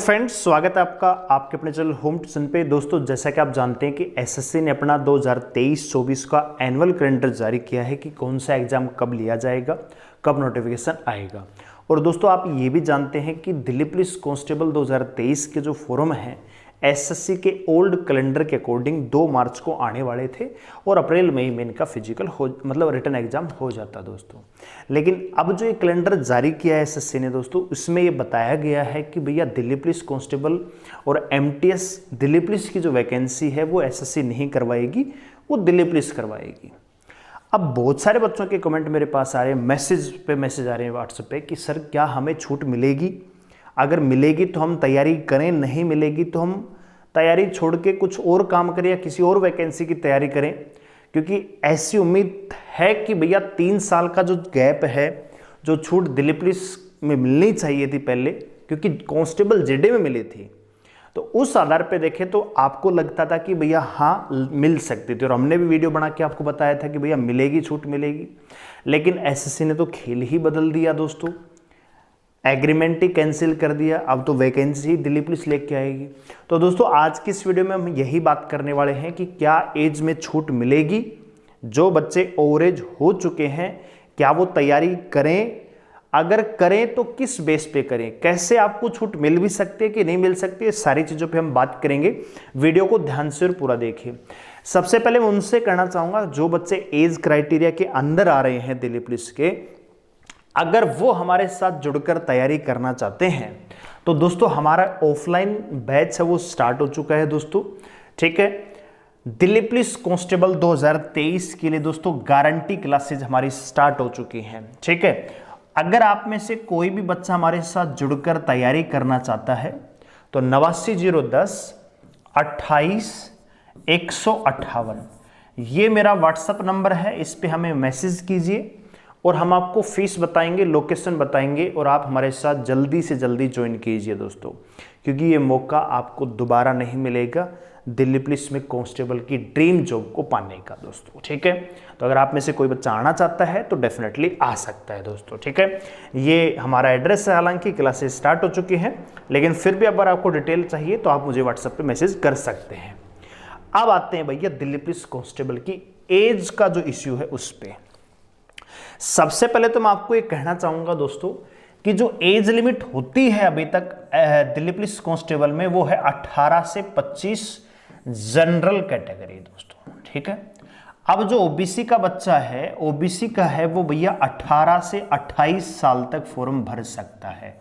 Friends, स्वागत है आपका आपके अपने चैनल होम ट्यूशन पे। दोस्तों, जैसा कि आप जानते हैं कि एसएससी ने अपना 2023-24 का एनुअल कैलेंडर जारी किया है कि कौन सा एग्जाम कब लिया जाएगा, कब नोटिफिकेशन आएगा। और दोस्तों, आप ये भी जानते हैं कि दिल्ली पुलिस कांस्टेबल 2023 के जो फॉर्म हैं एसएससी के ओल्ड कैलेंडर के अकॉर्डिंग 2 मार्च को आने वाले थे और अप्रैल मई में इनका फिजिकल रिटन एग्जाम हो जाता दोस्तों। लेकिन अब जो ये कैलेंडर जारी किया है एसएससी ने दोस्तों, उसमें ये बताया गया है कि भैया दिल्ली पुलिस कांस्टेबल और एमटीएस दिल्ली पुलिस की जो वैकेंसी है वो एसएससी नहीं करवाएगी, वो दिल्ली पुलिस करवाएगी। अब बहुत सारे बच्चों के कमेंट मेरे पास आ रहे हैं, मैसेज आ रहे हैं व्हाट्सएप पे कि सर क्या हमें छूट मिलेगी, अगर मिलेगी तो हम तैयारी करें, नहीं मिलेगी तो हम तैयारी छोड़ के कुछ और काम करें या किसी और वैकेंसी की तैयारी करें। क्योंकि ऐसी उम्मीद है कि भैया 3 साल का जो गैप है, जो छूट दिल्ली पुलिस में मिलनी चाहिए थी पहले, क्योंकि कांस्टेबल जेडे में मिली थी, तो उस आधार पे देखें तो आपको लगता था कि भैया हाँ मिल सकती थी। और हमने भी वीडियो बना के आपको बताया था कि भैया मिलेगी, छूट मिलेगी। लेकिन एसएससी ने तो खेल ही बदल दिया दोस्तों, एग्रीमेंट ही कैंसिल कर दिया। अब तो वैकेंसी दिल्ली पुलिस लेके आएगी। तो दोस्तों, आज की इस वीडियो में हम यही बात करने वाले हैं कि क्या एज में छूट मिलेगी, जो बच्चे ओवर एज हो चुके हैं क्या वो तैयारी करें, अगर करें तो किस बेस पे करें, कैसे आपको छूट मिल भी सकती है कि नहीं मिल सकती है, सारी चीज़ों पे हम बात करेंगे। वीडियो को ध्यान से और पूरा देखिए। सबसे पहले मैं उनसे कहना चाहूँगा जो बच्चे एज क्राइटेरिया के अंदर आ रहे हैं दिल्ली पुलिस के, अगर वो हमारे साथ जुड़कर तैयारी करना चाहते हैं तो दोस्तों हमारा ऑफलाइन बैच है वो स्टार्ट हो चुका है दोस्तों। ठीक है, दिल्ली पुलिस कांस्टेबल 2023 के लिए दोस्तों गारंटी क्लासेज हमारी स्टार्ट हो चुकी हैं। ठीक है, अगर आप में से कोई भी बच्चा हमारे साथ जुड़कर तैयारी करना चाहता है तो 89 010 28 158 ये मेरा व्हाट्सएप नंबर है, इस पे हमें मैसेज कीजिए और हम आपको फीस बताएंगे, लोकेशन बताएंगे और आप हमारे साथ जल्दी से जल्दी ज्वाइन कीजिए दोस्तों, क्योंकि ये मौका आपको दोबारा नहीं मिलेगा दिल्ली पुलिस में कांस्टेबल की ड्रीम जॉब को पाने का दोस्तों। ठीक है, तो अगर आप में से कोई बच्चा आना चाहता है तो डेफिनेटली आ सकता है दोस्तों। ठीक है, ये हमारा एड्रेस है, हालांकि क्लासेस स्टार्ट हो चुकी हैं, लेकिन फिर भी अगर आपको डिटेल चाहिए तो आप मुझे व्हाट्सएप पे मैसेज कर सकते हैं। अब आते हैं भैया दिल्ली पुलिस कांस्टेबल की एज का जो इश्यू है उस पर। सबसे पहले तो मैं आपको ये कहना चाहूंगा दोस्तों कि जो एज लिमिट होती है अभी तक दिल्ली पुलिस कांस्टेबल में वो है 18 से 25 जनरल कैटेगरी दोस्तों। ठीक है, अब जो ओबीसी का बच्चा है, ओबीसी का है वो भैया 18 से 28 साल तक फॉर्म भर सकता है।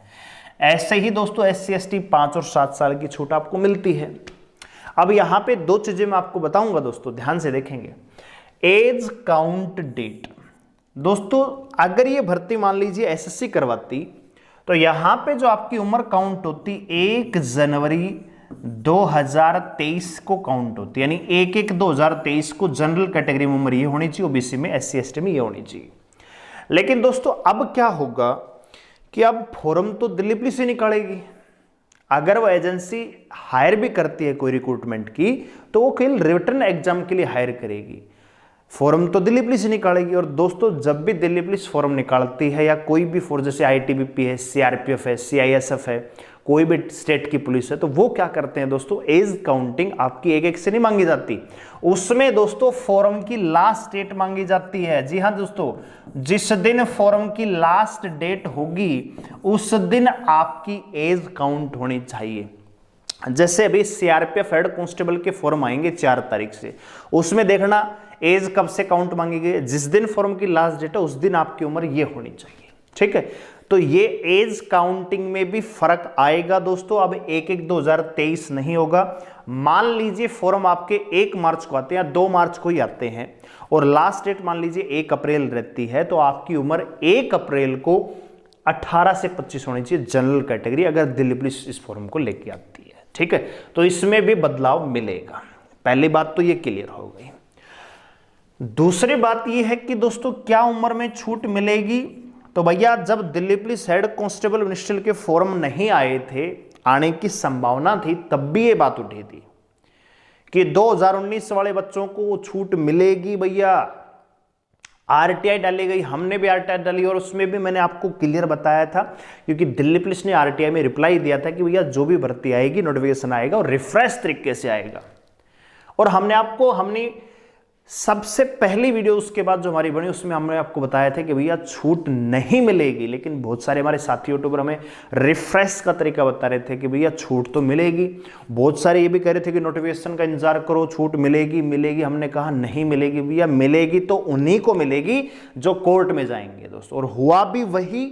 ऐसे ही दोस्तों SC ST 5 और 7 साल की छूट आपको मिलती है। अब यहां पे 2 चीजें मैं आपको बताऊंगा दोस्तों, ध्यान से देखेंगे। एज काउंट डेट दोस्तों, अगर ये भर्ती मान लीजिए एसएससी करवाती तो यहां पे जो आपकी उम्र काउंट होती 1 जनवरी 2023 को काउंट होती, यानी 1/1/2023 को जनरल कैटेगरी में उम्र ये होनी चाहिए, ओबीसी में SC ST में ये होनी चाहिए। लेकिन दोस्तों अब क्या होगा कि अब फॉर्म तो दिल्ली पुलिस ही निकालेगी। अगर वो एजेंसी हायर भी करती है कोई रिक्रूटमेंट की तो वो केवल रिटन एग्जाम के लिए हायर करेगी, फॉर्म तो दिल्ली पुलिस निकालेगी। और दोस्तों जब भी दिल्ली पुलिस फॉर्म निकालती है या कोई भी फोर्स जैसे ITBP है, CRPF है, CISF है, कोई भी स्टेट की पुलिस है, तो वो क्या करते हैं दोस्तों, एज काउंटिंग आपकी एक से नहीं मांगी जाती, उसमें दोस्तों फॉर्म की लास्ट डेट मांगी जाती है। जी हाँ दोस्तों, जिस दिन फॉर्म की लास्ट डेट होगी उस दिन आपकी एज काउंट होनी चाहिए। जैसे अभी CRPF हेड कांस्टेबल के फॉर्म आएंगे 4 तारीख से, उसमें देखना एज कब से काउंट मांगी गई, जिस दिन फॉर्म की लास्ट डेट है उस दिन आपकी उम्र ये होनी चाहिए। ठीक है, तो ये एज काउंटिंग में भी फर्क आएगा दोस्तों। अब 1/1/2023 नहीं होगा। मान लीजिए फॉर्म आपके 1 मार्च को आते हैं या 2 मार्च को ही आते हैं और लास्ट डेट मान लीजिए 1 अप्रैल रहती है, तो आपकी उम्र 1 अप्रैल को 18 से 25 होनी चाहिए जनरल कैटेगरी, अगर दिल्ली पुलिस इस फॉर्म को लेके आती है। ठीक है, तो इसमें भी बदलाव मिलेगा। पहली बात तो ये क्लियर हो गई। दूसरी बात यह है कि दोस्तों क्या उम्र में छूट मिलेगी, तो भैया जब Delhi police head constable ministerial के फॉर्म नहीं आए थे, आने की संभावना थी, तब भी ये बात उठी थी कि 2019 वाले बच्चों को छूट मिलेगी भैया, आरटीआई डाली गई, हमने भी आरटीआई डाली और उसमें भी मैंने आपको क्लियर बताया था, क्योंकि दिल्ली पुलिस ने आरटीआई में रिप्लाई दिया था कि भैया जो भी भर्ती आएगी नोटिफिकेशन आएगा और रिफ्रेश तरीके से आएगा। और हमने सबसे पहली वीडियो उसके बाद जो हमारी बनी उसमें हमने आपको बताया था कि भैया छूट नहीं मिलेगी, लेकिन बहुत सारे हमारे साथी यूट्यूबर हमें रिफ्रेश का तरीका बता रहे थे कि भैया छूट तो मिलेगी। बहुत सारे ये भी कह रहे थे कि नोटिफिकेशन का इंतजार करो, छूट मिलेगी। हमने कहा नहीं मिलेगी भैया, मिलेगी तो उन्हीं को मिलेगी जो कोर्ट में जाएंगे दोस्तों। और हुआ भी वही,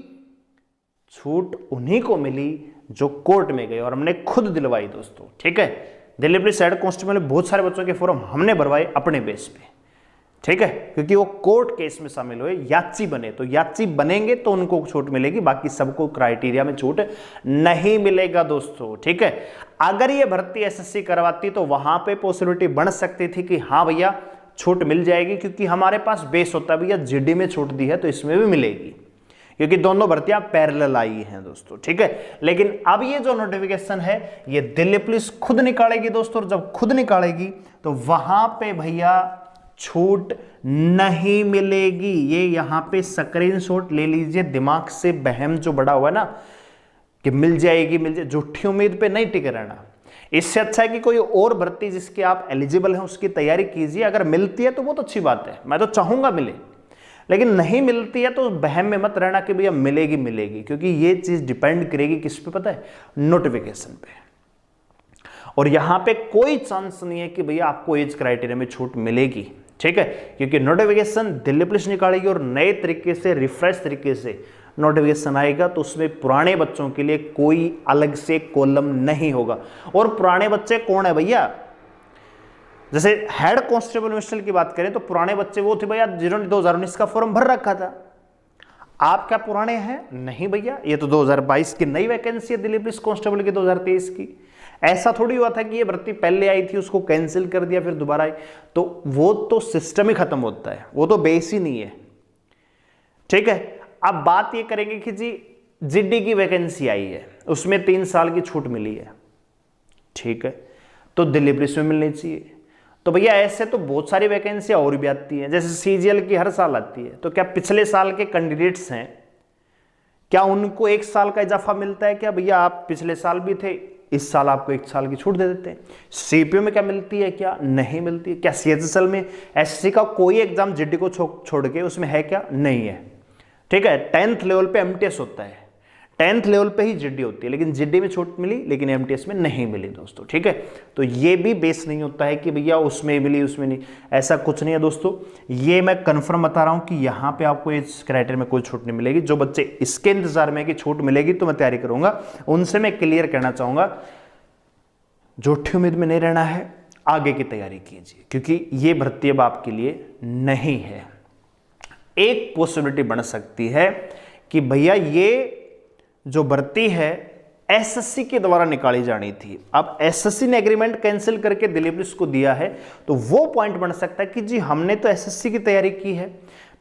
छूट उन्हीं को मिली जो कोर्ट में गए और हमने खुद दिलवाई दोस्तों। ठीक है, दिल्ली पुलिस हेड कांस्टेबल में बहुत सारे बच्चों के फॉर्म हमने भरवाए अपने बेस पे। ठीक है, क्योंकि वो कोर्ट केस में शामिल हुए, याची बने, तो याची बनेंगे तो उनको छूट मिलेगी, बाकी सबको क्राइटेरिया में छूट नहीं मिलेगा दोस्तों। ठीक है, अगर ये भर्ती एसएससी करवाती तो वहां पे पॉसिबिलिटी बन सकती थी कि हाँ भैया छूट मिल जाएगी, क्योंकि हमारे पास बेस होता है भैया जीडी में छूट दी है तो इसमें भी मिलेगी, क्योंकि दोनों भर्तियां पैरेलल आई हैं दोस्तों। ठीक है, लेकिन अब ये जो नोटिफिकेशन है ये दिल्ली पुलिस खुद निकालेगी दोस्तों, और जब खुद निकालेगी तो वहां पे भैया छूट नहीं मिलेगी। ये यहां पे स्क्रीनशॉट ले लीजिए, दिमाग से बहम जो बड़ा हुआ है ना कि मिल जाएगी, झूठी उम्मीद पे नहीं टिके रहना। इससे अच्छा है कि कोई और भर्ती जिसके आप एलिजिबल हैं उसकी तैयारी कीजिए। अगर मिलती है तो बहुत अच्छी बात है, मैं तो चाहूंगा मिले, लेकिन नहीं मिलती है तो बहम में मत रहना कि भैया मिलेगी, क्योंकि ये चीज डिपेंड करेगी किस पे पता है, नोटिफिकेशन पे। और यहां पे कोई चांस नहीं है कि भैया आपको एज क्राइटेरिया में छूट मिलेगी। ठीक है, क्योंकि नोटिफिकेशन दिल्ली पुलिस निकालेगी और नए तरीके से रिफ्रेश तरीके से नोटिफिकेशन आएगा, तो उसमें पुराने बच्चों के लिए कोई अलग से कॉलम नहीं होगा। और पुराने बच्चे कौन है भैया, जैसे हेड कांस्टेबल मिनिस्टर की बात करें तो पुराने बच्चे वो थे भैया जिन्होंने 2019 का फॉर्म भर रखा था। आप क्या पुराने हैं? नहीं भैया, ये तो 2022 की नई वैकेंसी है दिल्ली पुलिस कांस्टेबल की 2023 की। ऐसा थोड़ी हुआ था कि ये भर्ती पहले आई थी उसको कैंसिल कर दिया फिर दोबारा आई, तो वो तो सिस्टम ही खत्म होता है, वो तो बेस ही नहीं है। ठीक है, अब बात ये करेंगे कि जी जीडी की वैकेंसी आई है, उसमें 3 साल की छूट मिली है। ठीक है, तो दिल्ली पुलिस में मिलनी चाहिए। तो भैया ऐसे तो बहुत सारी वैकेंसियां और भी आती हैं, जैसे सीजीएल की हर साल आती है, तो क्या पिछले साल के कैंडिडेट्स हैं, क्या उनको 1 साल का इजाफा मिलता है? क्या भैया आप पिछले साल भी थे, इस साल आपको 1 साल की छूट दे देते हैं। सीपीओ में क्या मिलती है? क्या नहीं मिलती है? क्या सीएचएसएल में एसएससी का कोई एग्जाम जीडी को छोड़ के उसमें है क्या? नहीं है। ठीक है, 10th लेवल पे एमटीएस होता है, 10th लेवल पे ही जीडी होती है, लेकिन जीडी में छूट मिली लेकिन एमटीएस में नहीं मिली दोस्तों। ठीक है, तो ये भी बेस नहीं होता है कि भैया उसमें मिली उसमें नहीं, ऐसा कुछ नहीं है दोस्तों। ये मैं कंफर्म बता रहा हूं कि यहाँ पे आपको इस क्राइटेरिया में कोई छूट नहीं मिलेगी। जो बच्चे इसके इंतजार में कि छूट मिलेगी तो मैं तैयारी करूंगा, उनसे मैं क्लियर कहना चाहूंगा झूठी उम्मीद में नहीं रहना है, आगे की तैयारी कीजिए, क्योंकि ये भर्ती अब आपके लिए नहीं है। एक पॉसिबिलिटी बन सकती है कि भैया ये जो भर्ती है एसएससी के द्वारा निकाली जानी थी, अब एसएससी ने एग्रीमेंट कैंसिल करके दिल्ली पुलिस को दिया है, तो वो पॉइंट बन सकता है कि जी हमने तो एसएससी की तैयारी की है,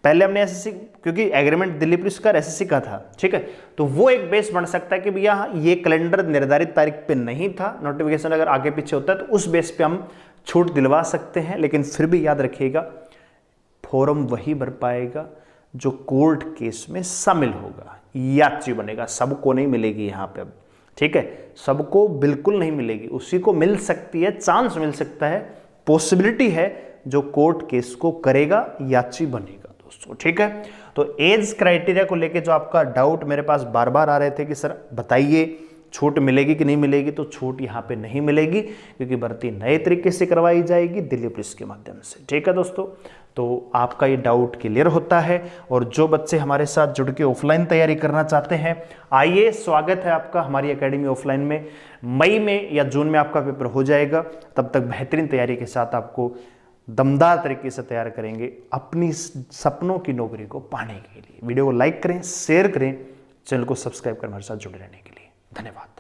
पहले हमने एसएससी, क्योंकि एग्रीमेंट दिल्ली पुलिस का एसएससी का था। ठीक है, तो वो एक बेस बन सकता है कि भैया ये कैलेंडर निर्धारित तारीख पे नहीं था, नोटिफिकेशन अगर आगे पीछे होता है तो उस बेस पे हम छूट दिलवा सकते हैं। लेकिन फिर भी याद रखिएगा फॉर्म वही भर पाएगा जो कोर्ट केस में शामिल होगा, याची बनेगा, सबको नहीं मिलेगी यहाँ पे अब। ठीक है, सबको बिल्कुल नहीं मिलेगी, उसी को मिल सकती है, चांस मिल सकता है, पॉसिबिलिटी है जो कोर्ट केस को करेगा, याची बनेगा दोस्तों। ठीक है, तो एज क्राइटेरिया को लेके जो आपका डाउट मेरे पास बार बार आ रहे थे कि सर बताइए छूट मिलेगी कि नहीं मिलेगी, तो छूट यहाँ पे नहीं मिलेगी, क्योंकि भर्ती नए तरीके से करवाई जाएगी दिल्ली पुलिस के माध्यम से। ठीक है दोस्तों, तो आपका ये डाउट क्लियर होता है। और जो बच्चे हमारे साथ जुड़ के ऑफलाइन तैयारी करना चाहते हैं, आइए, स्वागत है आपका हमारी एकेडमी ऑफलाइन में। मई में या जून में आपका पेपर हो जाएगा, तब तक बेहतरीन तैयारी के साथ आपको दमदार तरीके से तैयार करेंगे अपनी सपनों की नौकरी को पाने के लिए। वीडियो को लाइक करें, शेयर करें, चैनल को सब्सक्राइब कर हमारे साथ जुड़े रहने के लिए धन्यवाद।